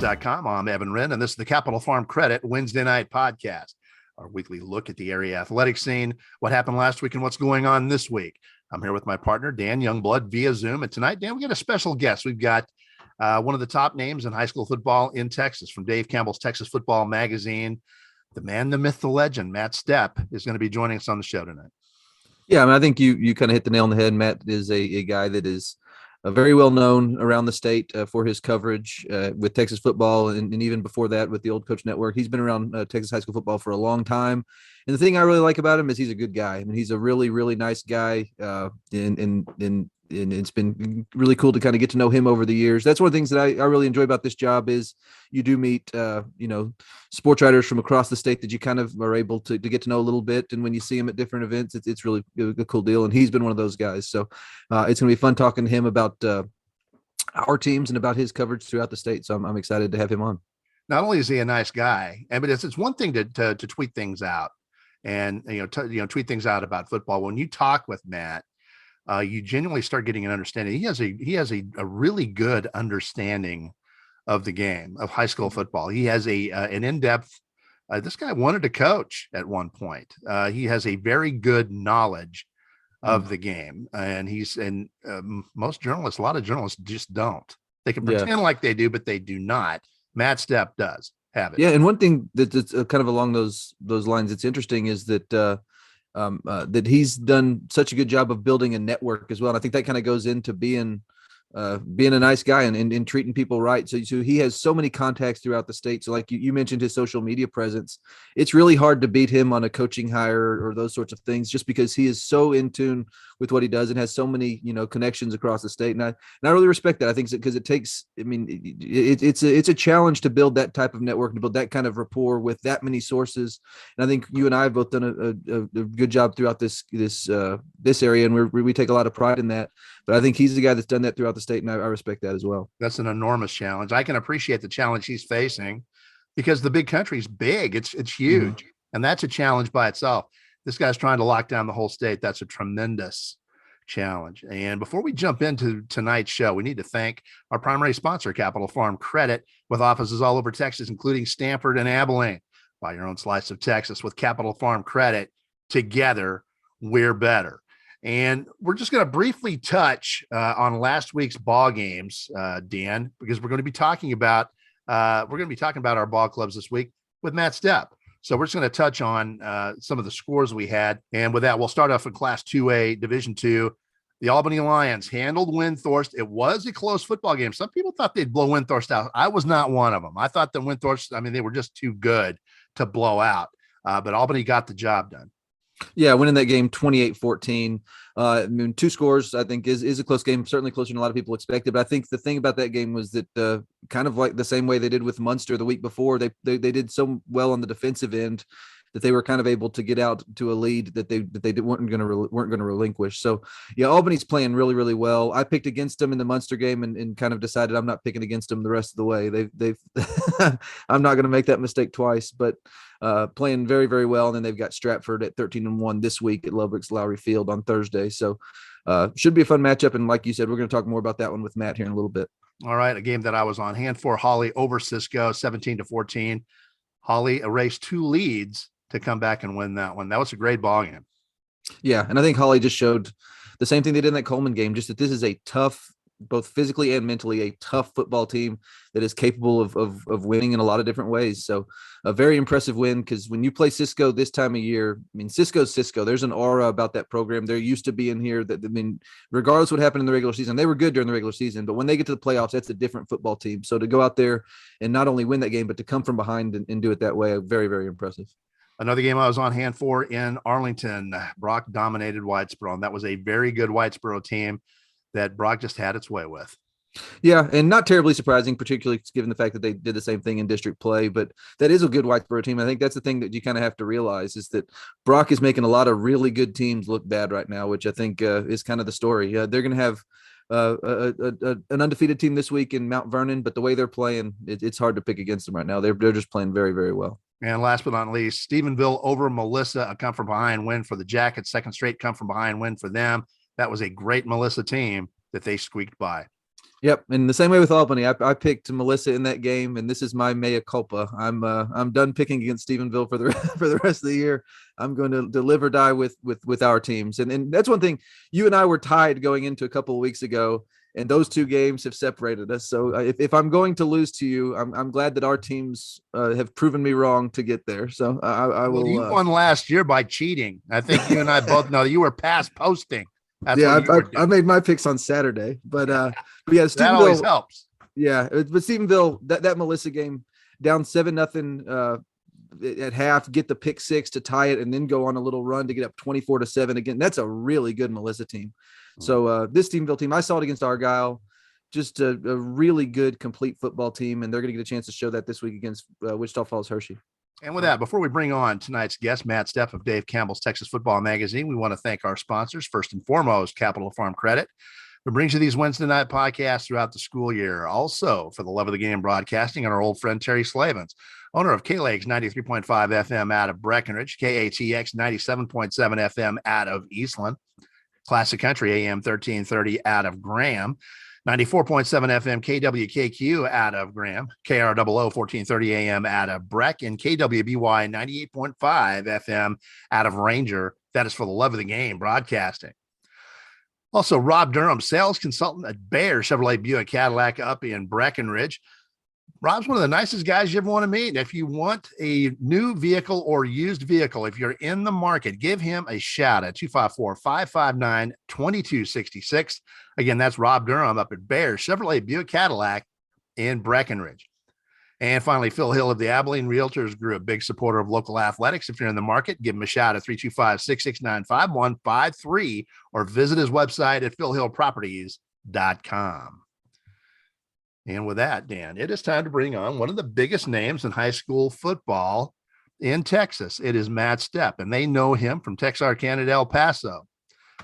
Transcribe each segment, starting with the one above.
Campbells.com. I'm Evan Wren, and this is the Capital Farm Credit Wednesday night podcast, our weekly look at the area athletic scene, what happened last week and what's going on this week. I'm here with my partner, Dan Youngblood, via Zoom. And tonight, Dan, we got a special guest. We've got one of the top names in high school football in Texas from Dave Campbell's Texas Football Magazine. The man, the myth, the legend, Matt Stepp, is going to be joining us on the show tonight. Yeah, I mean, I think you kind of hit the nail on the head. Matt is a guy that is very well known around the state for his coverage with Texas football, and even before that with the Old Coach Network. He's been around Texas high school football for a long time. And the thing I really like about him is he's a good guy. I mean, he's a really, really nice guy, and it's been really cool to kind of get to know him over the years. That's one of the things that I really enjoy about this job is you do meet, sports writers from across the state that you kind of are able to get to know a little bit. And when you see him at different events, it's really a cool deal. And he's been one of those guys. So it's going to be fun talking to him about our teams and about his coverage throughout the state. So I'm excited to have him on. Not only is he a nice guy, but it's one thing to tweet things out and, tweet things out about football. When you talk with Matt, you genuinely start getting an understanding. He has a really good understanding of the game of high school football. He has an in-depth. This guy wanted to coach at one point. He has a very good knowledge of the game, and most journalists, a lot of journalists just don't. They can pretend like they do, but they do not. Matt Stepp does have it. Yeah, and one thing that's kind of along those lines that's interesting is that. That he's done such a good job of building a network as well. And I think that kind of goes into being a nice guy and treating people right. So he has so many contacts throughout the state. So like you mentioned his social media presence, it's really hard to beat him on a coaching hire or those sorts of things, just because he is so in tune with what he does and has so many, connections across the state. And I really respect that. I think because it takes, it's a challenge to build that type of network, to build that kind of rapport with that many sources. And I think you and I have both done a good job throughout this area. And we take a lot of pride in that. But I think he's the guy that's done that throughout the state, and I respect that as well. That's an enormous challenge. I can appreciate the challenge he's facing because the big country's big. It's huge, and that's a challenge by itself. This guy's trying to lock down the whole state. That's a tremendous challenge. And before we jump into tonight's show, we need to thank our primary sponsor, Capital Farm Credit, with offices all over Texas, including Stanford and Abilene. Buy your own slice of Texas with Capital Farm Credit. Together, we're better. And we're just going to briefly touch on last week's ball games, Dan, because we're going to be talking about our ball clubs this week with Matt Stepp. So we're just going to touch on some of the scores we had, and with that, we'll start off in Class 2A, Division II. The Albany Lions handled Windthorst. It was a close football game. Some people thought they'd blow Windthorst out. I was not one of them. I thought that Windthorst, they were just too good to blow out, but Albany got the job done. Yeah, winning that game 28-14. Two scores, I think, is a close game, certainly closer than a lot of people expected. But I think the thing about that game was that kind of like the same way they did with Munster the week before, they did so well on the defensive end that they were kind of able to get out to a lead that they weren't going to relinquish. So yeah, Albany's playing really, really well. I picked against them in the Munster game and kind of decided I'm not picking against them the rest of the way. They've I'm not going to make that mistake twice, but playing very, very well. And then they've got Stratford at 13-1 this week at Lubbock's Lowry Field on Thursday. So should be a fun matchup. And like you said, we're going to talk more about that one with Matt here in a little bit. All right. A game that I was on hand for, Hawley over Cisco, 17-14. Hawley erased two leads to come back and win that one. That was a great ball game. Yeah. And I think Hawley just showed the same thing they did in that Coleman game, just that this is a tough, both physically and mentally, a tough football team that is capable of winning in a lot of different ways. So a very impressive win, because when you play Cisco this time of year, Cisco's Cisco. There's an aura about that program. They're used to being here. Regardless of what happened in the regular season, they were good during the regular season, but when they get to the playoffs, that's a different football team. So to go out there and not only win that game, but to come from behind and do it that way, very, very impressive. Another game I was on hand for in Arlington, Brock dominated Whitesboro, and that was a very good Whitesboro team that Brock just had its way with. Yeah, and not terribly surprising, particularly given the fact that they did the same thing in district play, but that is a good Whitesboro team. I think that's the thing that you kind of have to realize is that Brock is making a lot of really good teams look bad right now, which I think is kind of the story. They're going to have an undefeated team this week in Mount Vernon, but the way they're playing, it's hard to pick against them right now. They're just playing very, very well. And last but not least, Stephenville over Melissa, a come from behind win for the Jackets, second straight come from behind win for them. That was a great Melissa team that they squeaked by. Yep, and the same way with Albany, I picked Melissa in that game, and this is my mea culpa. I'm done picking against Stephenville for the for the rest of the year. I'm going to live or die with our teams, and that's one thing. You and I were tied going into a couple of weeks ago, and those two games have separated us. So if I'm going to lose to you, I'm glad that our teams have proven me wrong to get there. So I will. Well, you won last year by cheating. I think you and I both know you were past posting. That's yeah, what you were doing. I made my picks on Saturday, but yeah, That always helps. Yeah, but Stephenville, that Melissa game, down 7-0 at half, get the pick six to tie it, and then go on a little run to get up 24-7 again. That's a really good Melissa team. So this Stephenville team, I saw it against Argyle, just a really good, complete football team, and they're going to get a chance to show that this week against Wichita Falls Hershey. And with that, before we bring on tonight's guest, Matt Stepp of Dave Campbell's Texas Football Magazine, we want to thank our sponsors. First and foremost, Capital Farm Credit, who brings you these Wednesday night podcasts throughout the school year. Also, for the love of the game broadcasting, and our old friend Terry Slavens, owner of K-Legs 93.5 FM out of Breckenridge, KATX 97.7 FM out of Eastland, Classic Country AM 1330 out of Graham, 94.7 FM KWKQ out of Graham, KROO 1430 AM out of Breck, and KWBY 98.5 FM out of Ranger. That is for the love of the game broadcasting. Also, Rob Durham, sales consultant at Bear Chevrolet Buick Cadillac up in Breckenridge. Rob's one of the nicest guys you ever want to meet. And if you want a new vehicle or used vehicle, if you're in the market, give him a shout at 254-559-2266. Again, that's Rob Durham up at Bear Chevrolet Buick Cadillac in Breckenridge. And finally, Phil Hill of the Abilene Realtors Group, a big supporter of local athletics. If you're in the market, give him a shout at 325-669-5153 or visit his website at philhillproperties.com. And with that, Dan, it is time to bring on one of the biggest names in high school football in Texas. It is Matt Stepp, and they know him from Texarkana to El Paso,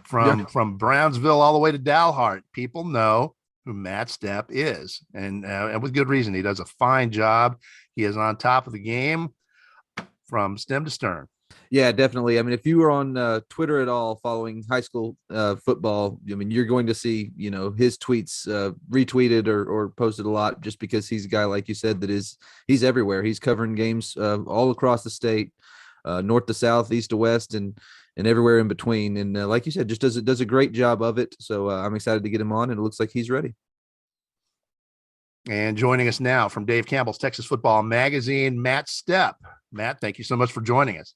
from Brownsville all the way to Dalhart. People know who Matt Stepp is, and with good reason. He does a fine job. He is on top of the game from stem to stern. Yeah, definitely. I mean, if you were on Twitter at all following high school football, I mean, you're going to see, his tweets retweeted or posted a lot, just because he's a guy, like you said, he's everywhere. He's covering games all across the state, north to south, east to west, and everywhere in between. And like you said, just does a great job of it. So I'm excited to get him on, and it looks like he's ready. And joining us now from Dave Campbell's Texas Football Magazine, Matt Stepp. Matt, thank you so much for joining us.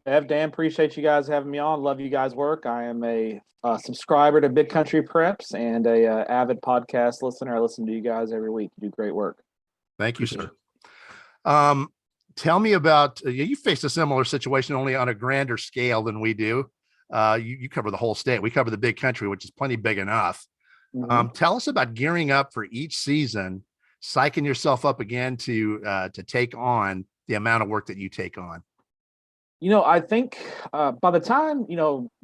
Dan, appreciate you guys having me on. Love you guys' work. I am a subscriber to Big Country Preps and a avid podcast listener. I listen to you guys every week. You do great work. Thank you, sir. Tell me about, you faced a similar situation, only on a grander scale than we do. You cover the whole state. We cover the Big Country, which is plenty big enough. Mm-hmm. Tell us about gearing up for each season, psyching yourself up again to take on the amount of work that you take on. I think by the time,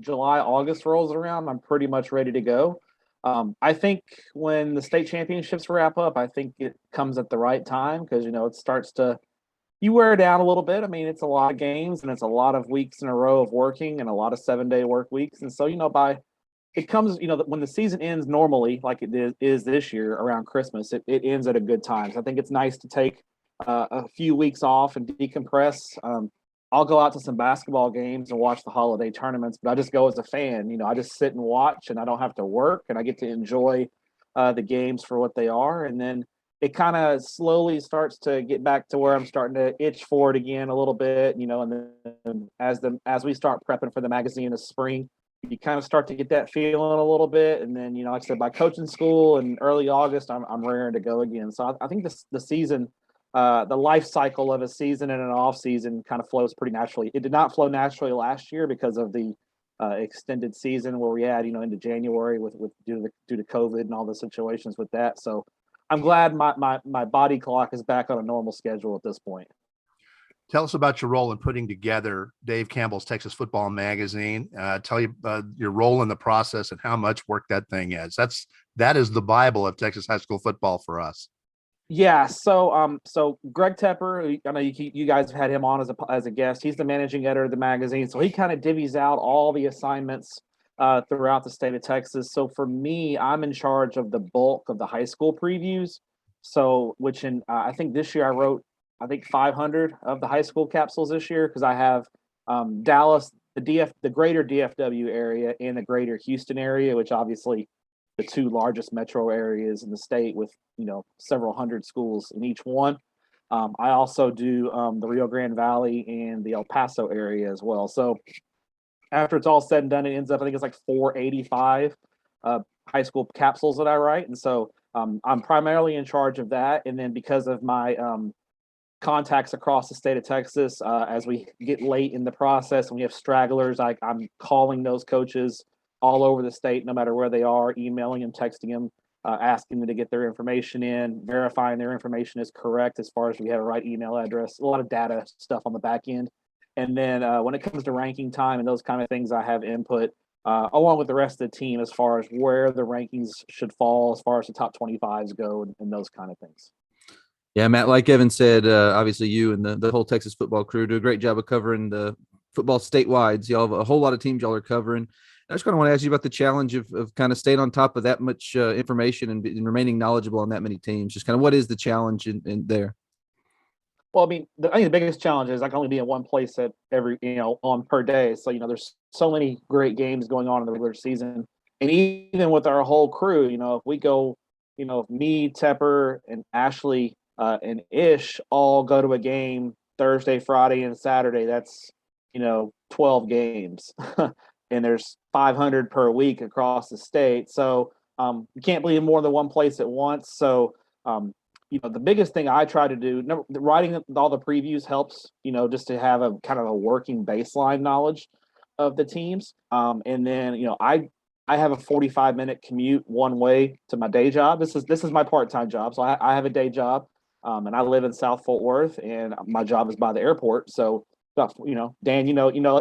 July, August rolls around, I'm pretty much ready to go. I think when the state championships wrap up, I think it comes at the right time because, it starts to, you wear down a little bit. I mean, it's a lot of games and it's a lot of weeks in a row of working and a lot of 7-day work weeks. And so, it comes, when the season ends normally, like it is this year around Christmas, it ends at a good time. So I think it's nice to take a few weeks off and decompress. I'll go out to some basketball games and watch the holiday tournaments, but I just go as a fan. I just sit and watch, and I don't have to work, and I get to enjoy the games for what they are. And then it kind of slowly starts to get back to where I'm starting to itch for it again a little bit, and then as we start prepping for the magazine this spring, you kind of start to get that feeling a little bit. And then, like I said, by coaching school in early August, I'm raring to go again. So I think the season, the life cycle of a season and an off season kind of flows pretty naturally. It did not flow naturally last year because of the extended season where we had, into January with due to COVID and all the situations with that. So I'm glad my body clock is back on a normal schedule at this point. Tell us about your role in putting together Dave Campbell's Texas Football Magazine. Tell you your role in the process and how much work that thing is. That is the Bible of Texas high school football for us. Yeah. So Greg Tepper, I know you guys have had him on as a guest. He's the managing editor of the magazine. So he kind of divvies out all the assignments throughout the state of Texas. So for me, I'm in charge of the bulk of the high school previews. So, which in I think this year I wrote, I think 500 of the high school capsules this year because I have Dallas, the greater DFW area, and the greater Houston area, which obviously the two largest metro areas in the state with several hundred schools in each one. I also do the Rio Grande Valley and the El Paso area as well. So after it's all said and done, it ends up, I think it's like 485 high school capsules that I write. And so I'm primarily in charge of that. And then because of my contacts across the state of Texas, as we get late in the process and we have stragglers, I'm calling those coaches all over the state, no matter where they are, emailing them, texting them, asking them to get their information in, verifying their information is correct as far as we have a right email address, a lot of data stuff on the back end. And then when it comes to ranking time and those kind of things, I have input along with the rest of the team as far as where the rankings should fall, as far as the top 25s go, and those kind of things. Yeah, Matt, like Evan said, obviously you and the whole Texas football crew do a great job of covering the football statewide. So y'all have a whole lot of teams y'all are covering. I just kind of want to ask you about the challenge of kind of staying on top of that much information and remaining knowledgeable on that many teams. Just kind of what is the challenge in there? Well, I mean, I think the biggest challenge is I can only be in one place at every, on per day. So, there's so many great games going on in the regular season. And even with our whole crew, if we go, me, Tepper, and Ashley and Ish all go to a game Thursday, Friday, and Saturday, that's, 12 games. And there's 500 per week across the state. So you can't be in more than one place at once. So, the biggest thing I try to do, writing all the previews helps, just to have a kind of a working baseline knowledge of the teams. And then, I have a 45-minute commute one way to my day job. This is my part-time job. So I have a day job and I live in South Fort Worth and my job is by the airport. So, Dan,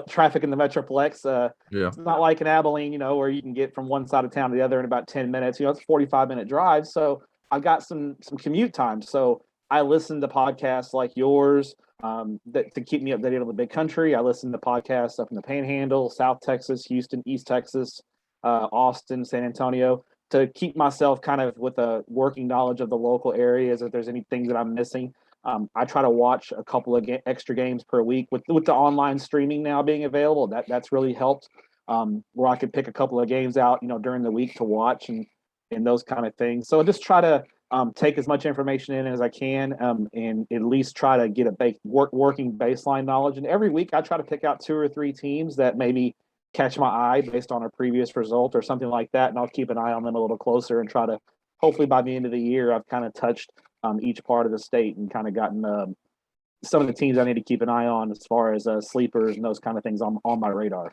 traffic in the Metroplex, it's not like in Abilene, where you can get from one side of town to the other in about 10 minutes. It's a 45-minute drive. So I've got some commute time. So I listen to podcasts like yours that to keep me updated on the big country. I listen to podcasts up in the Panhandle, South Texas, Houston, East Texas, Austin, San Antonio, to keep myself kind of with a working knowledge of the local areas. If there's any things that I'm missing, I try to watch a couple of extra games per week with the online streaming now being available. That's really helped where I could pick a couple of games out, during the week to watch and those kind of things. So I just try to take as much information in as I can and at least try to get a working baseline knowledge. And every week I try to pick out 2 or 3 teams that maybe catch my eye based on a previous result or something like that. And I'll keep an eye on them a little closer and try to, hopefully by the end of the year, I've kind of touched each part of the state and kind of gotten some of the teams I need to keep an eye on as far as sleepers and those kind of things on my radar.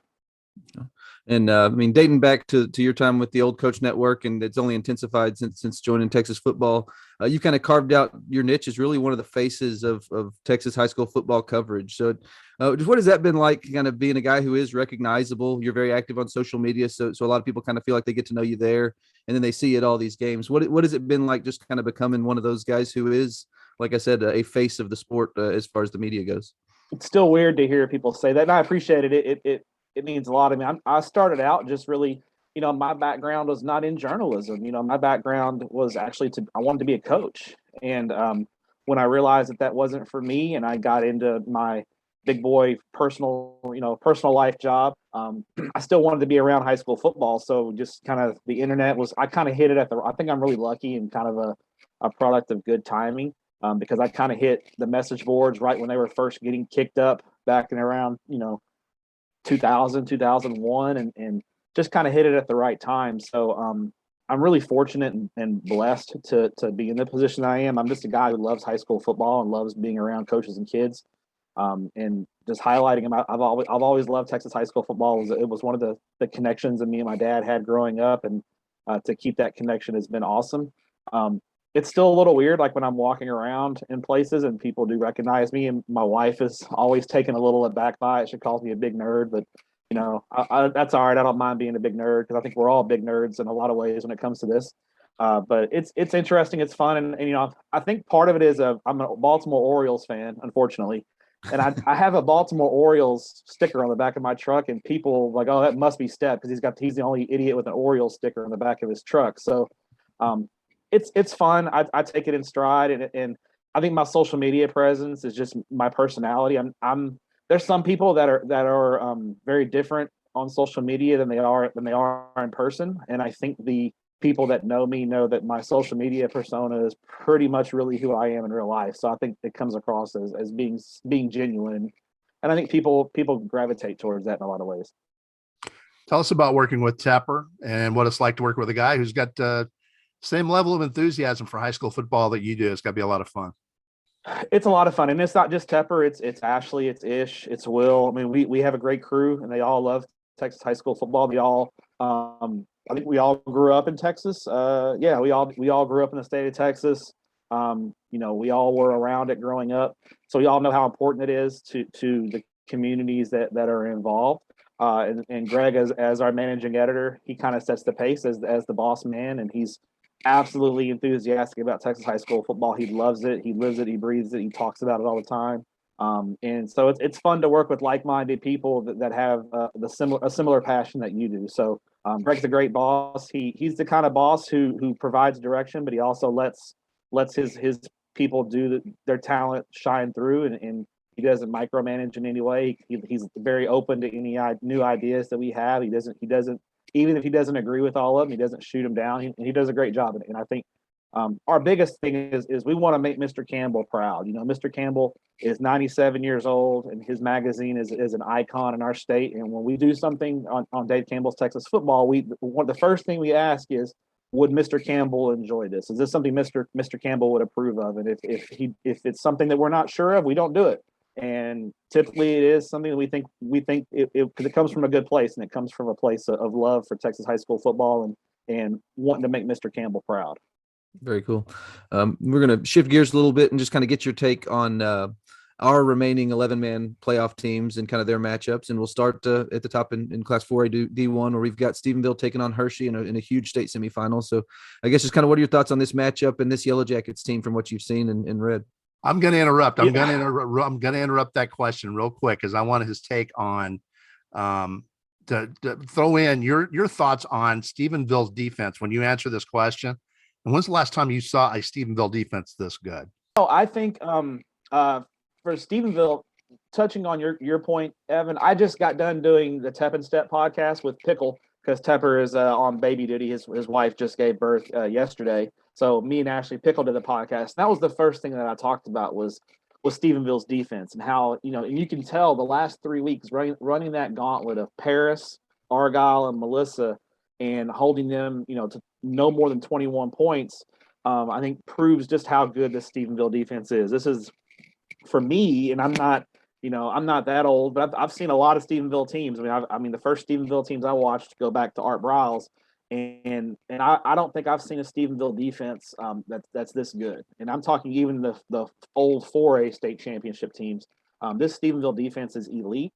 And I mean, dating back to your time with the Old Coach Network, and it's only intensified since joining Texas football, you kind of carved out your niche as really one of the faces of Texas high school football coverage. So just what has that been like, kind of being a guy who is recognizable? You're very active on social media, so a lot of people kind of feel like they get to know you there, and then they see you at all these games. What has it been like just kind of becoming one of those guys who is, like I said, a face of the sport as far as the media goes? It's still weird to hear people say that, and I appreciate it. It means a lot to me. I started out just really, my background was not in journalism. My background was actually I wanted to be a coach. And when I realized that wasn't for me and I got into my big boy personal life job, I still wanted to be around high school football. So just kind of the internet I kind of hit it I think I'm really lucky and kind of a product of good timing because I kind of hit the message boards right when they were first getting kicked up back in around, 2000, 2001, and just kind of hit it at the right time. So I'm really fortunate and blessed to be in the position I am. I'm just a guy who loves high school football and loves being around coaches and kids, and just highlighting them. I've always loved Texas high school football. It was one of the connections that me and my dad had growing up, and to keep that connection has been awesome. It's still a little weird, like when I'm walking around in places and people do recognize me, and my wife is always taken a little aback by it. She calls me a big nerd, but that's all right. I don't mind being a big nerd because I think we're all big nerds in a lot of ways when it comes to this. But it's interesting, it's fun, and I think part of it is I'm a Baltimore Orioles fan, unfortunately, And I have a Baltimore Orioles sticker on the back of my truck, and people like, oh, that must be Stepp because he's the only idiot with an Orioles sticker on the back of his truck. So it's fun. I take it in stride, and I think my social media presence is just my personality. There's some people that are very different on social media than they are in person, and I think the people that know me know that my social media persona is pretty much really who I am in real life. So I think it comes across as being genuine, and I think people gravitate towards that in a lot of ways. Tell us about working with Tepper and what it's like to work with a guy who's got same level of enthusiasm for high school football that you do. It's got to be a lot of fun. It's a lot of fun, and it's not just Tepper. It's Ashley, it's Ish, it's Will. I mean, we have a great crew, and they all love Texas high school football. We all, I think we all grew up in Texas. Yeah, we all grew up in the state of Texas. We all were around it growing up, so we all know how important it is to the communities that are involved. And Greg, as our managing editor, he kind of sets the pace as the boss man, and he's absolutely enthusiastic about Texas high school football. He loves it. He lives it. He breathes it. He talks about it all the time. And so it's fun to work with like-minded people that have a similar passion that you do. So Greg's a great boss. He's the kind of boss who provides direction, but he also lets his people do their talent shine through, and he doesn't micromanage in any way. He's very open to any new ideas that we have. He doesn't even if he doesn't agree with all of them, he doesn't shoot them down. He does a great job at it. And I think our biggest thing is we want to make Mr. Campbell proud. Mr. Campbell is 97 years old, and his magazine is an icon in our state. And when we do something on Dave Campbell's Texas football, the first thing we ask is, would Mr. Campbell enjoy this? Is this something Mr. Campbell would approve of? And if it's something that we're not sure of, we don't do it. And typically it is something that we think because it comes from a good place, and it comes from a place of love for Texas high school football and wanting to make Mr. Campbell proud. Very cool. We're going to shift gears a little bit and just kind of get your take on our remaining 11-man playoff teams and kind of their matchups. And we'll start at the top in Class 4A D1, where we've got Stephenville taking on Hershey in a huge state semifinal. So I guess just kind of what are your thoughts on this matchup and this Yellow Jackets team from what you've seen and read? I'm going to interrupt. I'm going to interrupt that question real quick because I wanted his take on to throw in your thoughts on Stephenville's defense when you answer this question. And when's the last time you saw a Stephenville defense this good? Oh, I think for Stephenville, touching on your point, Evan, I just got done doing the Tepp and Stepp podcast with Pickle because Tepper is on baby duty. His wife just gave birth yesterday. So me and Ashley Pickle did the podcast. That was the first thing that I talked about was Stephenville's defense and how, and you can tell the last 3 weeks running that gauntlet of Paris, Argyle, and Melissa and holding them, to no more than 21 points, I think proves just how good this Stephenville defense is. This is, for me, and I'm not that old, but I've seen a lot of Stephenville teams. I mean, the first Stephenville teams I watched go back to Art Briles, and I don't think I've seen a Stephenville defense that's this good. And I'm talking even the old 4A state championship teams. This Stephenville defense is elite.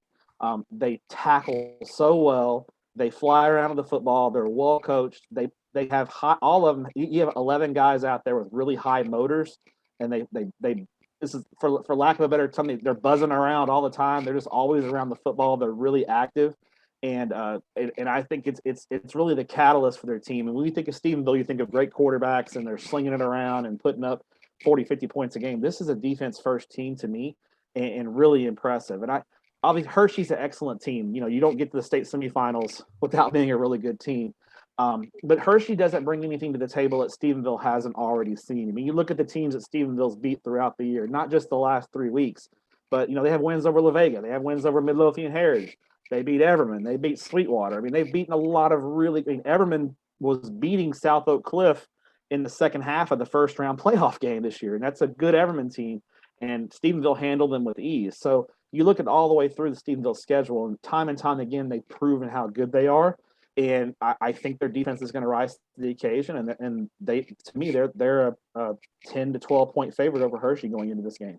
They tackle so well. They fly around with the football. They're well coached. They have all of them. You have 11 guys out there with really high motors, and they this is for lack of a better term, they're buzzing around all the time. They're just always around the football. They're really active. And I think it's really the catalyst for their team. And when you think of Stephenville, you think of great quarterbacks and they're slinging it around and putting up 40, 50 points a game. This is a defense first team to me and really impressive. And obviously Hershey's an excellent team. You don't get to the state semifinals without being a really good team. But Hershey doesn't bring anything to the table that Stephenville hasn't already seen. I mean, you look at the teams that Stephenville's beat throughout the year, not just the last 3 weeks, but they have wins over La Vega. They have wins over Midlothian Heritage. They beat Everman. They beat Sweetwater. I mean, they've beaten a lot of Everman was beating South Oak Cliff in the second half of the first round playoff game this year. And that's a good Everman team. And Stephenville handled them with ease. So you look at all the way through the Stephenville schedule, and time again, they've proven how good they are. And I think their defense is going to rise to the occasion. And they, to me, they're a 10 to 12 point favorite over Hershey going into this game.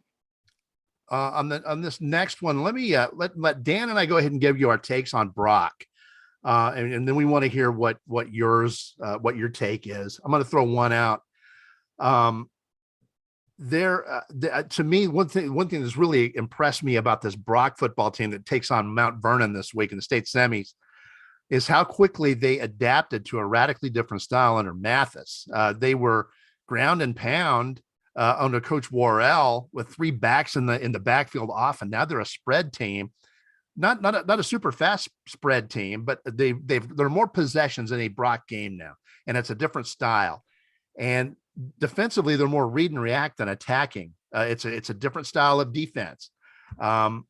On this next one, let me let Dan and I go ahead and give you our takes on Brock, and then we want to hear what your take is. I'm going to throw one out. To me, one thing that's really impressed me about this Brock football team that takes on Mount Vernon this week in the state semis is how quickly they adapted to a radically different style under Mathis. They were ground and pound under Coach Worrell with three backs in the backfield often. Now they're a spread team, not a super fast spread team, but they're more possessions in a Brock game now, and it's a different style. And defensively, they're more read and react than attacking. It's a different style of defense, and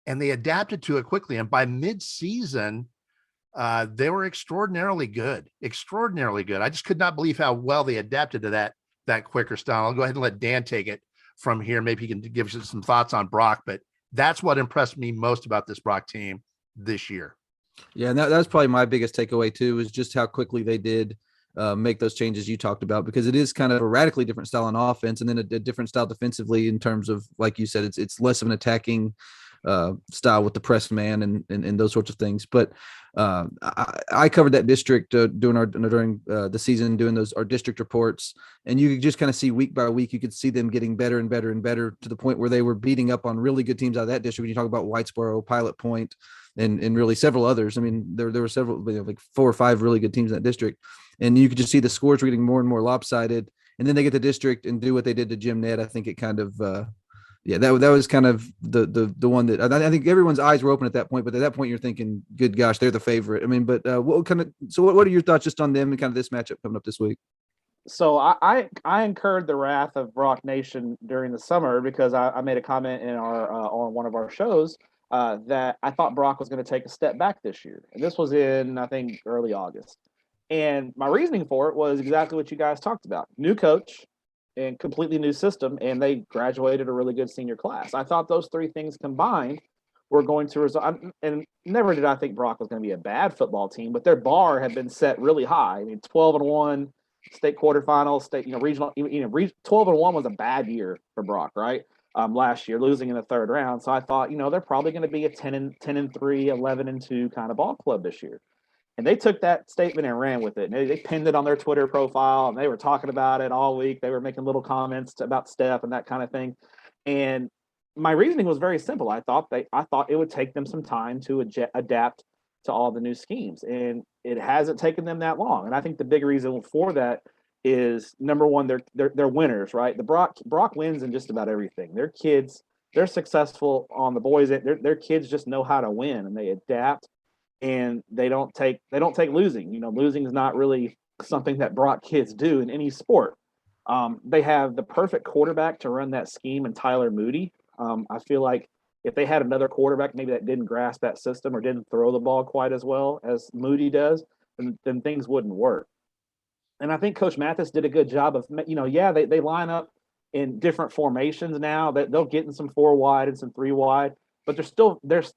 they adapted to it quickly. And by mid-season, they were extraordinarily good. I just could not believe how well they adapted to that quicker style. I'll go ahead and let Dan take it from here. Maybe he can give us some thoughts on Brock, but that's what impressed me most about this Brock team this year. Yeah, and that was probably my biggest takeaway too, is just how quickly they did make those changes you talked about, because it is kind of a radically different style on offense, and then a different style defensively in terms of, like you said, it's less of an attacking style with the press man and those sorts of things. But I covered that district during the season, doing our district reports, and you could just kind of see week by week, you could see them getting better and better and better to the point where they were beating up on really good teams out of that district. When you talk about Whitesboro, Pilot Point, and really several others. I mean, there were several, like 4 or 5 really good teams in that district, and you could just see the scores were getting more and more lopsided. And then they get the district and do what they did to Jim Ned. I think it kind of that was kind of the one that I think everyone's eyes were open at that point. But at that point, you're thinking, good gosh, they're the favorite. I mean, but what are your thoughts just on them and kind of this matchup coming up this week? So I incurred the wrath of Brock Nation during the summer because I made a comment in our on one of our shows that I thought Brock was going to take a step back this year. And this was in, I think, early August. And my reasoning for it was exactly what you guys talked about. New coach and completely new system, and they graduated a really good senior class. I thought those 3 things combined were going to result. And never did I think Brock was going to be a bad football team, but their bar had been set really high. I mean, 12-1, state quarterfinals, state, regional, 12-1 was a bad year for Brock, right? Last year, losing in the 3rd round. So I thought, they're probably going to be a 10-3, 11-2 kind of ball club this year. And they took that statement and ran with it. And they pinned it on their Twitter profile, and they were talking about it all week. They were making little comments about Stepp and that kind of thing. And my reasoning was very simple. I thought it would take them some time to adapt to all the new schemes, and it hasn't taken them that long. And I think the big reason for that is, number one, they're winners, right? The Brock wins in just about everything. Their kids, they're successful on the boys. Their kids just know how to win, and they adapt. And they don't take losing. Losing is not really something that Brock kids do in any sport. They have the perfect quarterback to run that scheme in Tyler Moody. I feel like if they had another quarterback maybe that didn't grasp that system or didn't throw the ball quite as well as Moody does, then things wouldn't work. And I think Coach Mathis did a good job of, they line up in different formations now. That they'll get in some 4 wide and some 3 wide. But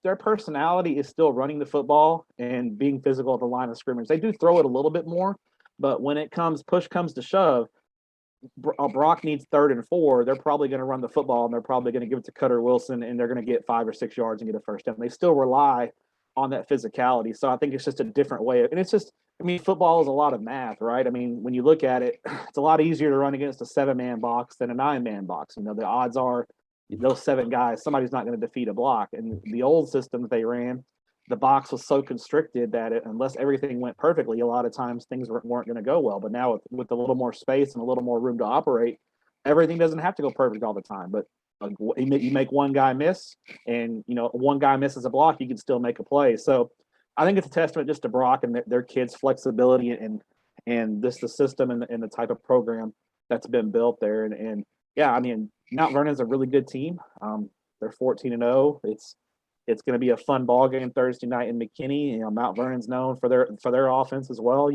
their personality is still running the football and being physical at the line of scrimmage. They do throw it a little bit more, but when push comes to shove, Brock needs 3rd and 4. They're probably going to run the football, and they're probably going to give it to Cutter Wilson, and they're going to get 5 or 6 yards and get a first down. They still rely on that physicality. So I think it's just a different way. And it's just, football is a lot of math, right? When you look at it, it's a lot easier to run against a 7-man box than a 9-man box. The odds are, those 7 guys, somebody's not going to defeat a block. And the old system that they ran, the box was so constricted that unless everything went perfectly, a lot of times things weren't going to go well. But now with a little more space and a little more room to operate, everything doesn't have to go perfect all the time. But you make one guy miss, and one guy misses a block, you can still make a play. So I think it's a testament just to Brock and their kids' flexibility and the system and the type of program that's been built there. And Mount Vernon's a really good team. They're 14-0. It's going to be a fun ball game Thursday night in McKinney. Mount Vernon's known for their offense as well.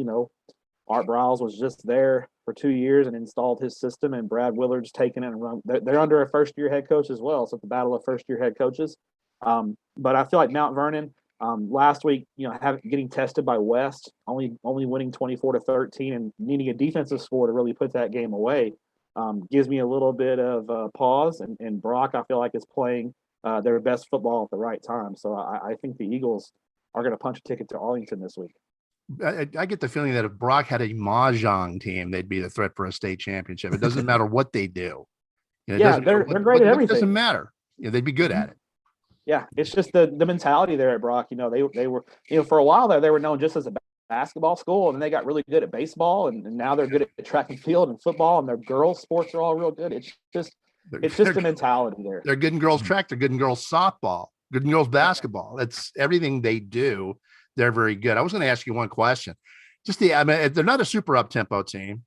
Art Briles was just there for 2 years and installed his system, and Brad Willard's taken it and run. They're under a first-year head coach as well, so it's a battle of first-year head coaches. But I feel like Mount Vernon last week, getting tested by West, only winning 24-13 and needing a defensive score to really put that game away. Gives me a little bit of pause, and Brock, I feel like, is playing their best football at the right time. So I think the Eagles are going to punch a ticket to Arlington this week. I get the feeling that if Brock had a mahjong team, they'd be the threat for a state championship. It doesn't matter what they do. You know, it Yeah, doesn't they're great at what everything. doesn't matter. You know, they'd be good at it. Yeah, it's just the mentality there at Brock. You know, they were, you know, for a while there they were known just as a basketball school, and then they got really good at baseball, and now they're good at track and field and football, and their girls sports are all real good. It's just the mentality there. They're good in girls track. They're good in girls softball. Good in girls basketball. It's everything they do. They're very good. I was going to ask you one question. I mean, they're not a super up tempo team,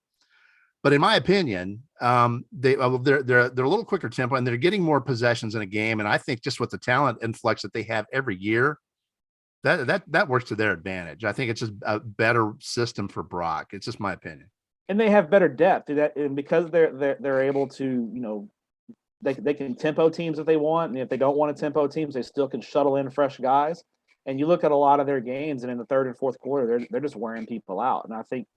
but in my opinion, they're a little quicker tempo, and they're getting more possessions in a game. And I think just with the talent influx that they have every year, that works to their advantage. I think it's just a better system for Brock. It's just my opinion. And they have better depth, and because they're able to, you know, they can tempo teams if they want, and if they don't want to tempo teams, they still can shuttle in fresh guys. And you look at a lot of their games, and in the third and fourth quarter, they're just wearing people out. And I think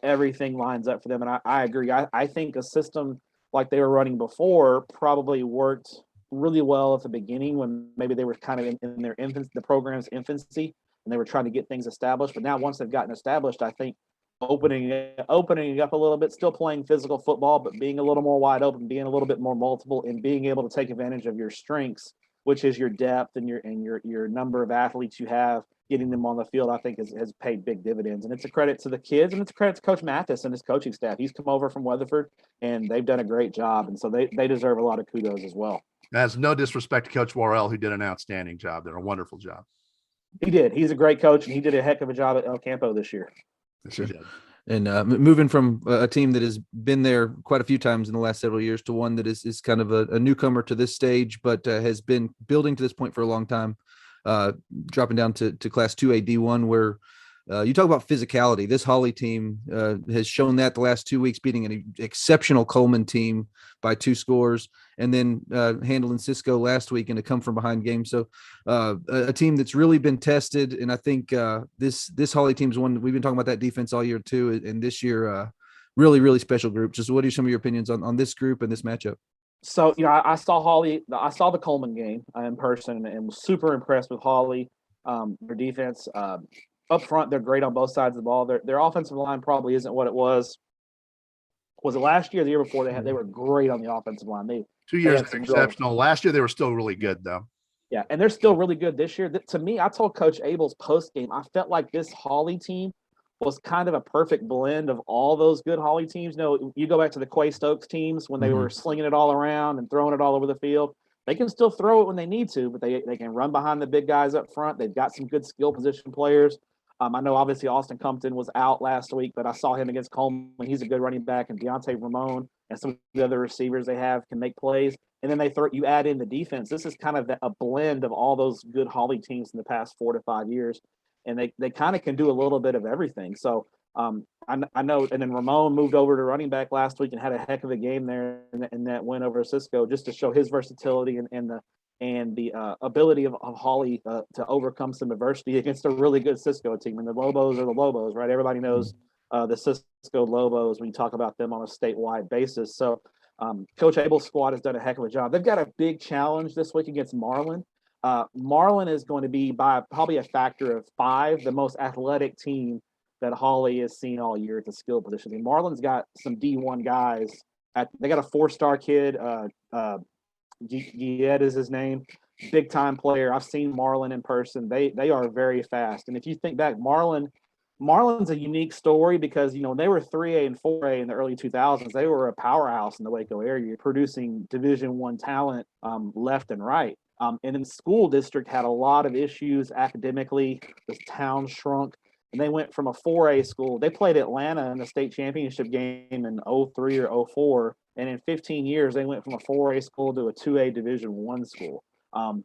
everything lines up for them. And I agree. I think a system like they were running before probably worked really well at the beginning when maybe they were kind of in their infancy, the program's infancy, and they were trying to get things established. But now once they've gotten established, I think opening up a little bit, still playing physical football, but being a little more wide open, being a little bit more multiple, and being able to take advantage of your strengths, which is your depth and your number of athletes you have, getting them on the field, I think has paid big dividends. And it's a credit to the kids, and it's a credit to Coach Mathis and his coaching staff. He's come over from Weatherford, and they've done a great job. And so they deserve a lot of kudos as well. That's no disrespect to Coach Worrell, who did an outstanding job. They're a wonderful job. He did. He's a great coach, and he did a heck of a job at El Campo this year. Sure. And moving from a team that has been there quite a few times in the last several years to one that is kind of a newcomer to this stage, but has been building to this point for a long time, dropping down to Class 2A D1, where you talk about physicality. This Hawley team has shown that the last 2 weeks, beating an exceptional Coleman team by 2 scores, and then handling Cisco last week in a come-from-behind game. So a team that's really been tested, and I think this Hawley team's one. We've been talking about that defense all year too, and this year, really, really special group. Just what are some of your opinions on this group and this matchup? So, you know, I saw the Coleman game in person, and was super impressed with Hawley, their defense. Up front, they're great on both sides of the ball. Their offensive line probably isn't what it was. Was it last year or the year before? They were great on the offensive line. 2 years exceptional. Last year they were still really good though. Yeah, and they're still really good this year. To me, I told Coach Abel's post game, I felt like this Hawley team was kind of a perfect blend of all those good Hawley teams. You know, you go back to the Quay Stokes teams when they were slinging it all around and throwing it all over the field. They can still throw it when they need to, but they can run behind the big guys up front. They've got some good skill position players. I know obviously Austin Compton was out last week, but I saw him against Coleman. He's a good running back, and Deontay Ramon and some of the other receivers they have can make plays. And then you add in the defense. This is kind of a blend of all those good Hawley teams in the past 4 to 5 years, and they kind of can do a little bit of everything. So I know. And then Ramon moved over to running back last week and had a heck of a game there in that win over Cisco, just to show his versatility and the ability of Hawley to overcome some adversity against a really good Cisco team. And the Lobos are the Lobos, right? Everybody knows the Cisco Lobos when you talk about them on a statewide basis. So Coach Abel's squad has done a heck of a job. They've got a big challenge this week against Marlin. Marlin is going to be, by probably a factor of 5, the most athletic team that Hawley has seen all year at the skill position. I mean, Marlin's got some D1 guys. They got a 4-star kid, Gied is his name, big time player. I've seen Marlin in person. They are very fast. And if you think back, Marlin's a unique story because, you know, when they were 3A and 4A in the early 2000s, they were a powerhouse in the Waco area, producing Division I talent left and right. And then the school district had a lot of issues academically. The town shrunk, and they went from a 4A school. They played Atlanta in the state championship game in 03 or 04. And in 15 years, they went from a 4A school to a 2A Division I school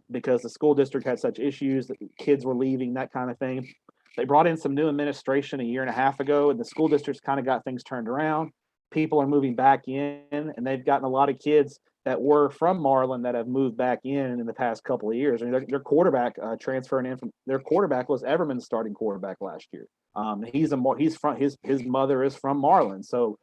because the school district had such issues that kids were leaving, that kind of thing. They brought in some new administration a year and a half ago, and the school district's kind of got things turned around. People are moving back in, and they've gotten a lot of kids that were from Marlin that have moved back in the past couple of years. I mean, their quarterback transferring in from their quarterback was Everman's starting quarterback last year. His mother is from Marlin, so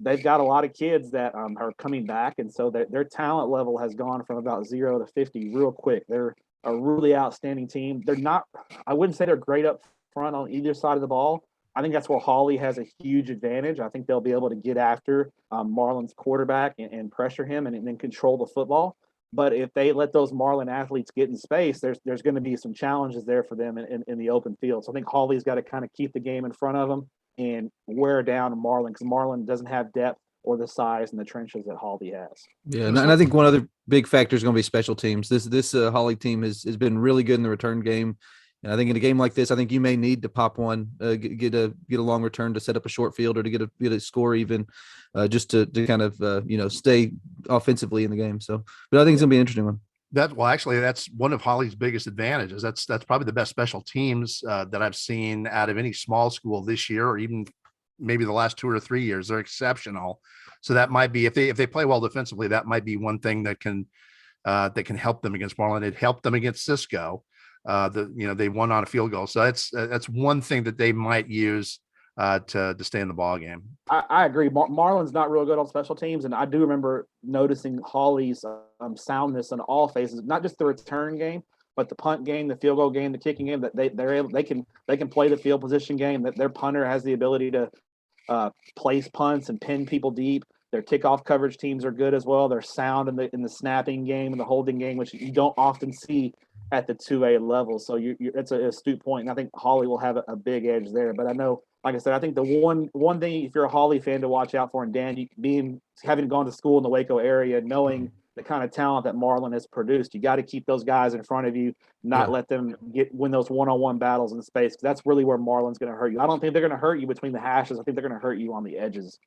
they've got a lot of kids that are coming back, and so their talent level has gone from about 0 to 50 real quick. They're a really outstanding team. They're not, I wouldn't say they're great up front on either side of the ball, I think that's where Hawley has a huge advantage. I think they'll be able to get after Marlin's quarterback and pressure him and then control the football. But if they let those Marlin athletes get in space, there's going to be some challenges there for them in the open field. So I think Hawley's got to kind of keep the game in front of them and wear down Marlin, because Marlin doesn't have depth or the size and the trenches that Hawley has. Yeah, and I think one other big factor is going to be special teams. This Hawley team has been really good in the return game. And I think in a game like this, I think you may need to pop one, get a long return to set up a short field or to get a score even, just to kind of stay offensively in the game. So, but I think it's gonna be an interesting one. Actually, that's one of Hawley's biggest advantages. That's probably the best special teams that I've seen out of any small school this year, or even maybe the last 2 or 3 years. They're exceptional. So that might be, if they play well defensively, that might be one thing that can help them against Marlin. It helped them against Cisco. They won on a field goal. So that's one thing that they might use to stay in the ball game. I agree. Marlin's not real good on special teams, and I do remember noticing Hawley's soundness in all phases, not just the return game, but the punt game, the field goal game, the kicking game. That they can play the field position game. That their punter has the ability to place punts and pin people deep. Their kickoff coverage teams are good as well. They're sound in the snapping game and the holding game, which you don't often see at the 2A level. So it's an astute point, and I think Hawley will have a big edge there. But I know, like I said, I think the one thing, if you're a Hawley fan, to watch out for, and Dan, having gone to school in the Waco area, knowing the kind of talent that Marlin has produced, you got to keep those guys in front of you, not let them win those one-on-one battles in space, because that's really where Marlin's going to hurt you. I don't think they're going to hurt you between the hashes. I think they're going to hurt you on the edges.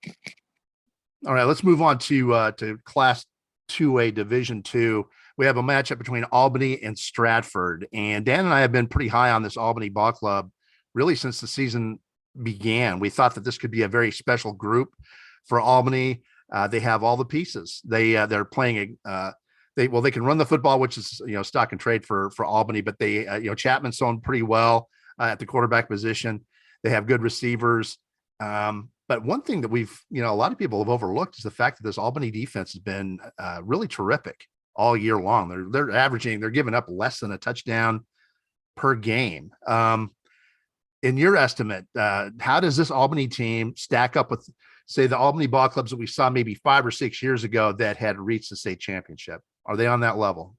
All right, let's move on to Class 2A Division II. We have a matchup between Albany and Stratford, and Dan and I have been pretty high on this Albany ball club really since the season began. We thought that this could be a very special group for Albany. They have all the pieces. They're playing they can run the football, which is stock and trade for Albany, but they Chapman's thrown pretty well at the quarterback position. They have good receivers. But one thing that a lot of people have overlooked is the fact that this Albany defense has been really terrific all year long. They're giving up less than a touchdown per game. In your estimate, how does this Albany team stack up with, say, the Albany ball clubs that we saw maybe 5 or 6 years ago that had reached the state championship? Are they on that level?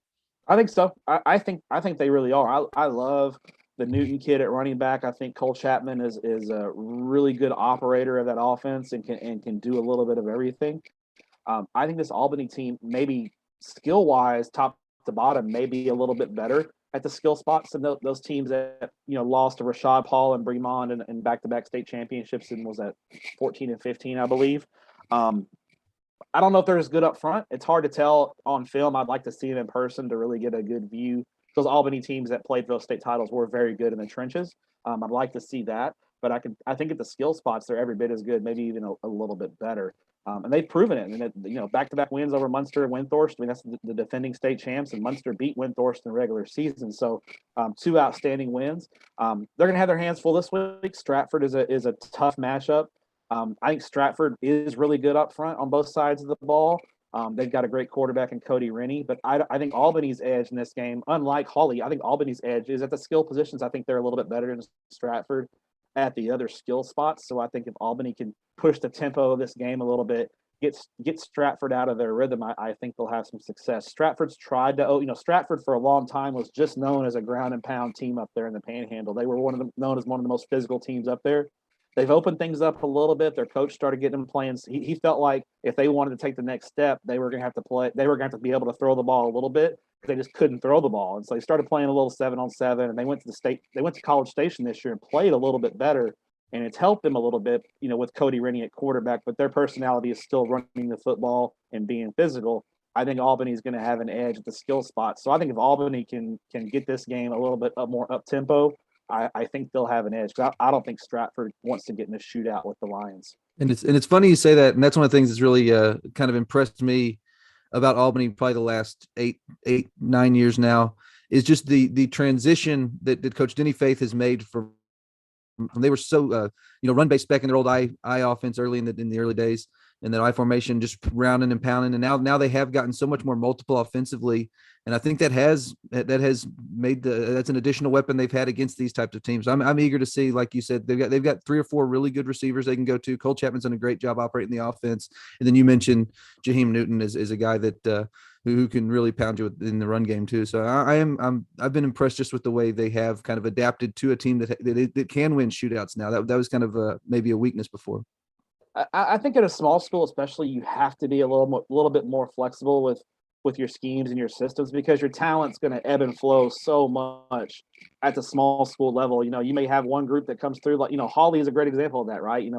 I think so. I think they really are. I love the Newton kid at running back. I think Cole Chapman is a really good operator of that offense and can do a little bit of everything. I think this Albany team, maybe skill-wise, top to bottom, may be a little bit better at the skill spots than those teams that lost to Rashad Paul and Bremond in back-to-back state championships, and was that 14 and 15, I believe. I don't know if they're as good up front. It's hard to tell on film. I'd like to see them in person to really get a good view. Those Albany teams that played for those state titles were very good in the trenches. I'd like to see that, but I think at the skill spots they're every bit as good, maybe even a little bit better. And they've proven it. And back-to-back wins over Munster and Windthorst. I mean, that's the defending state champs, and Munster beat Windthorst in the regular season. So 2 outstanding wins. They're going to have their hands full this week. Stratford is a tough matchup. I think Stratford is really good up front on both sides of the ball. They've got a great quarterback in Cody Rennie, but I think Albany's edge in this game, unlike Hawley, I think Albany's edge is at the skill positions. I think they're a little bit better than Stratford at the other skill spots. So I think if Albany can push the tempo of this game a little bit, get Stratford out of their rhythm, I think they'll have some success. Stratford's tried to, Stratford for a long time was just known as a ground and pound team up there in the Panhandle. They were known as one of the most physical teams up there. They've opened things up a little bit. Their coach started getting them playing. He felt like if they wanted to take the next step, they were going to have to play. They were going to have to be able to throw the ball a little bit, because they just couldn't throw the ball. And so they started playing a little 7-on-7, and they went to College Station this year and played a little bit better. And it's helped them a little bit, with Cody Rennie at quarterback, but their personality is still running the football and being physical. I think Albany is going to have an edge at the skill spot. So I think if Albany can get this game a little bit more up tempo, I think they'll have an edge. I don't think Stratford wants to get in a shootout with the Lions. And it's funny you say that, and that's one of the things that's really kind of impressed me about Albany probably the last 8-9 years now, is just the transition that Coach Denny Faith has made from they were so run based back in their old I offense early in the early days, in that I formation, just rounding and pounding. And now they have gotten so much more multiple offensively. And I think that has made that's an additional weapon they've had against these types of teams. I'm eager to see, like you said, they've got 3 or 4 really good receivers they can go to. Cole Chapman's done a great job operating the offense. And then you mentioned Jaheim Newton is a guy that who can really pound you in the run game too. So I've been impressed just with the way they have kind of adapted to a team that can win shootouts now. That was kind of maybe a weakness before. I think at a small school, especially, you have to be a little bit more flexible with your schemes and your systems, because your talent's going to ebb and flow so much at the small school level. You may have one group that comes through, like, Hawley is a great example of that, right?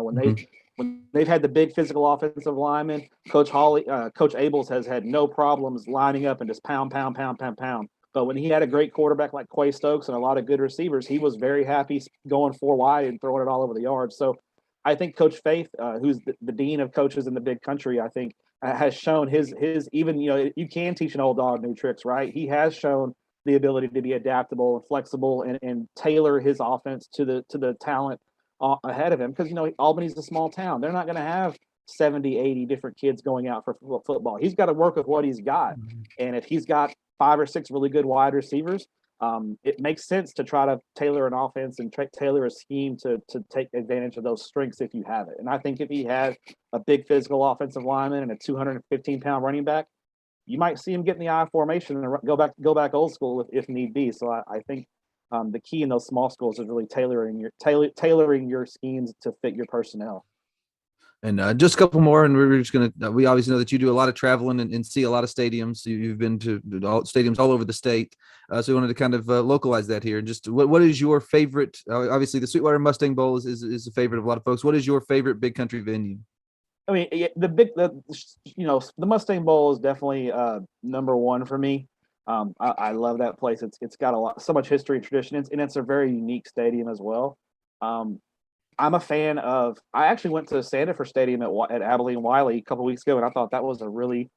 When they've had the big physical offensive linemen, Coach Abels has had no problems lining up and just pound, pound, pound, pound, pound. But when he had a great quarterback like Quay Stokes and a lot of good receivers, he was very happy going 4 wide and throwing it all over the yard. So I think Coach Faith, who's the dean of coaches in the big country, I think has shown his even, you can teach an old dog new tricks, right? He has shown the ability to be adaptable and flexible and tailor his offense to the talent ahead of him, because Albany's a small town. They're not going to have 70, 80 different kids going out for football. He's got to work with what he's got. And if he's got 5 or 6 really good wide receivers, it makes sense to try to tailor an offense and tailor a scheme to take advantage of those strengths if you have it. And I think if he had a big physical offensive lineman and a 215-pound running back, you might see him get in the I formation and go back old school if need be. So I think the key in those small schools is really tailoring your schemes to fit your personnel. And just a couple more, and we obviously know that you do a lot of traveling and see a lot of stadiums. You've been to stadiums all over the state. So we wanted to kind of localize that here. And just what is your favorite? Obviously, the Sweetwater Mustang Bowl is a favorite of a lot of folks. What is your favorite big country venue? I mean, the Mustang Bowl is definitely number one for me. I love that place. It's got so much history and tradition, and it's a very unique stadium as well. I'm a fan of. I actually went to Sandifer Stadium at Abilene Wiley a couple weeks ago, and I thought that was a really,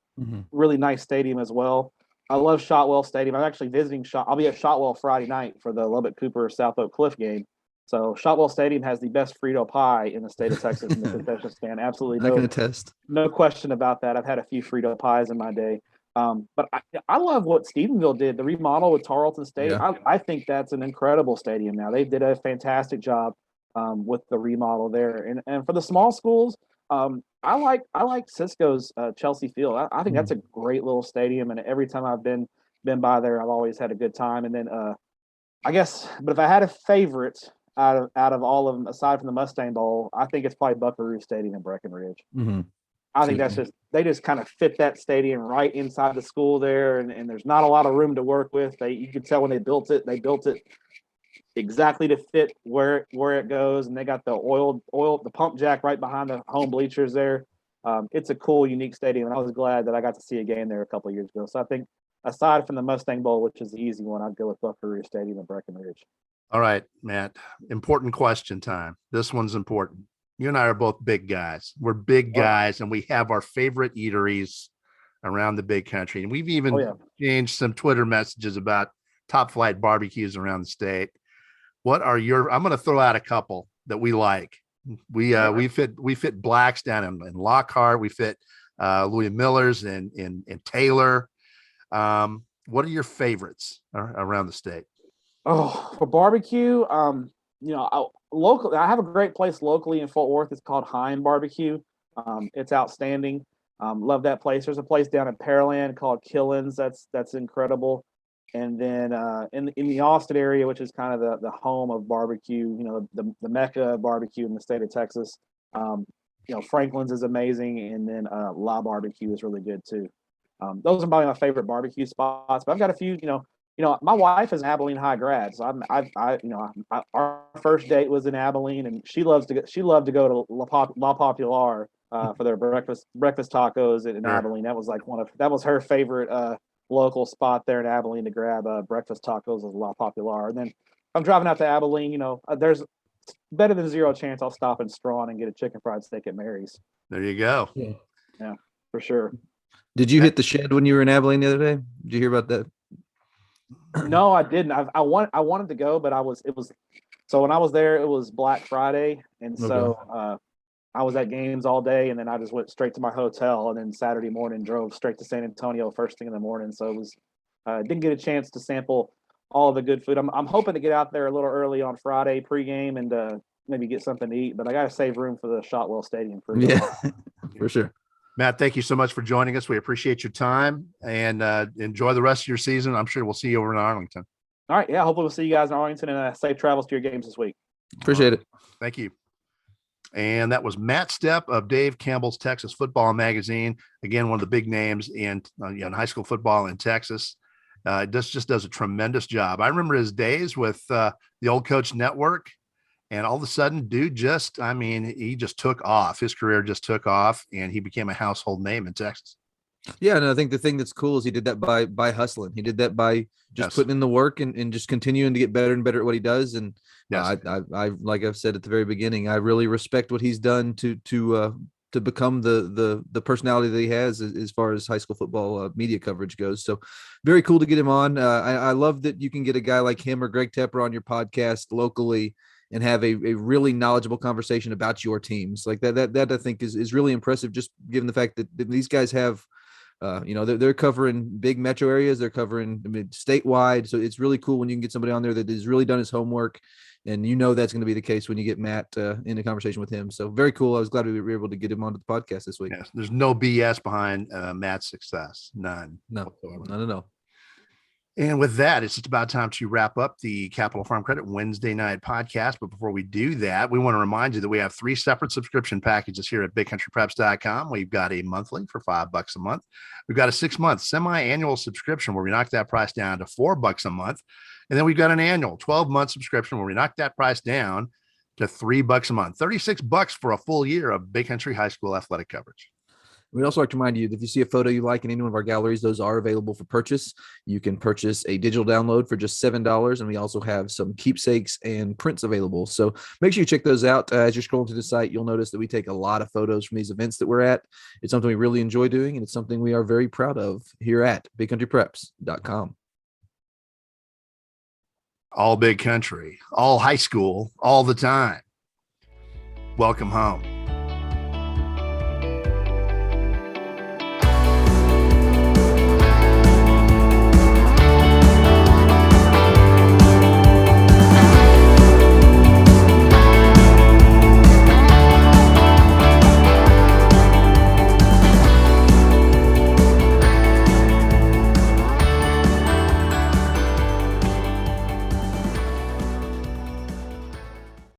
really nice stadium as well. I love Shotwell Stadium. I'm actually visiting I'll be at Shotwell Friday night for the Lubbock Cooper South Oak Cliff game. So Shotwell Stadium has the best Frito pie in the state of Texas in the concession stand. Absolutely, I can attest. No question about that. I've had a few Frito pies in my day. But I love what Stephenville did, the remodel with Tarleton Stadium. Yeah. I think that's an incredible stadium now. They did a fantastic job with the remodel there. And for the small schools, I like Cisco's Chelsea Field. I think that's a great little stadium, and every time I've been by there, I've always had a good time. And then I guess, but if I had a favorite out of all of them, aside from the Mustang Bowl, I think it's probably Buckaroo Stadium in Breckenridge. I think they just kind of fit that stadium right inside the school there, and there's not a lot of room to work with. You could tell when they built it exactly to fit where it goes, and they got the pump jack right behind the home bleachers there. It's a cool, unique stadium, and I was glad that I got to see a game there a couple of years ago. So I think aside from the Mustang Bowl, which is the easy one, I'd go with Buckaroo Stadium in Breckenridge. All right, Matt, important question time. This one's important. You and I are both big guys. We're big guys, and we have our favorite eateries around the big country. And we've even changed some Twitter messages about top flight barbecues around the state. What are I'm going to throw out a couple that we like. We fit Blacks down in Lockhart. We fit Louis Miller's in Taylor. What are your favorites around the state? Oh, for barbecue, locally, I have a great place locally in Fort Worth. It's called Heim Barbecue. It's outstanding. Love that place. There's a place down in Pearland called Killins. That's incredible. And then in the Austin area, which is kind of the home of barbecue, the mecca of barbecue in the state of Texas, Franklin's is amazing, and then La Barbecue is really good too. Those are probably my favorite barbecue spots. But I've got a few. My wife is an Abilene High grad, so our first date was in Abilene, and she loved to go to La Popular for their breakfast tacos in Abilene. That was her favorite local spot there in Abilene to grab breakfast tacos was La Popular. And then I'm driving out to Abilene, there's better than zero chance I'll stop in Strawn and get a chicken fried steak at Mary's. There you go. Yeah, for sure. Did you hit the shed when you were in Abilene the other day? Did you hear about that? No, I didn't. I wanted to go, but so when I was there, it was Black Friday, and so I was at games all day, and then I just went straight to my hotel, and then Saturday morning drove straight to San Antonio first thing in the morning. So it was didn't get a chance to sample all of the good food. I'm hoping to get out there a little early on Friday pregame and maybe get something to eat, but I got to save room for the Shotwell Stadium for for sure. Matt, thank you so much for joining us. We appreciate your time, and enjoy the rest of your season. I'm sure we'll see you over in Arlington. All right. Yeah. Hopefully we'll see you guys in Arlington, and safe travels to your games this week. Appreciate it. Thank you. And that was Matt Stepp of Dave Campbell's Texas Football Magazine. Again, one of the big names in high school football in Texas. Just does a tremendous job. I remember his days with the Old Coach Network, and all of a sudden, dude he just took off. His career just took off, and he became a household name in Texas. Yeah, and I think the thing that's cool is he did that by hustling. He did that by just putting in the work and just continuing to get better and better at what he does. And I like I've said at the very beginning, I really respect what he's done to become the personality that he has as far as high school football media coverage goes. So very cool to get him on. I love that you can get a guy like him or Greg Tepper on your podcast locally and have a really knowledgeable conversation about your teams. Like that I think is really impressive, just given the fact that these guys have they're covering big metro areas. They're covering statewide. So it's really cool when you can get somebody on there that has really done his homework. And that's going to be the case when you get Matt in a conversation with him. So very cool. I was glad we were able to get him onto the podcast this week. Yes, there's no BS behind Matt's success. None. No, none at all. And with that, it's just about time to wrap up the Capital Farm Credit Wednesday night podcast. But before we do that, we want to remind you that we have 3 separate subscription packages here at bigcountrypreps.com. We've got a monthly for $5 a month. We've got a 6-month semi-annual subscription where we knock that price down to $4 a month. And then we've got an annual 12-month subscription where we knock that price down to $3 a month, $36 for a full year of Big Country High School athletic coverage. We'd also like to remind you that if you see a photo you like in any one of our galleries, those are available for purchase. You can purchase a digital download for just $7, and we also have some keepsakes and prints available. So make sure you check those out. As you're scrolling through the site, you'll notice that we take a lot of photos from these events that we're at. It's something we really enjoy doing, and it's something we are very proud of here at bigcountrypreps.com. All Big Country, all high school, all the time. Welcome home.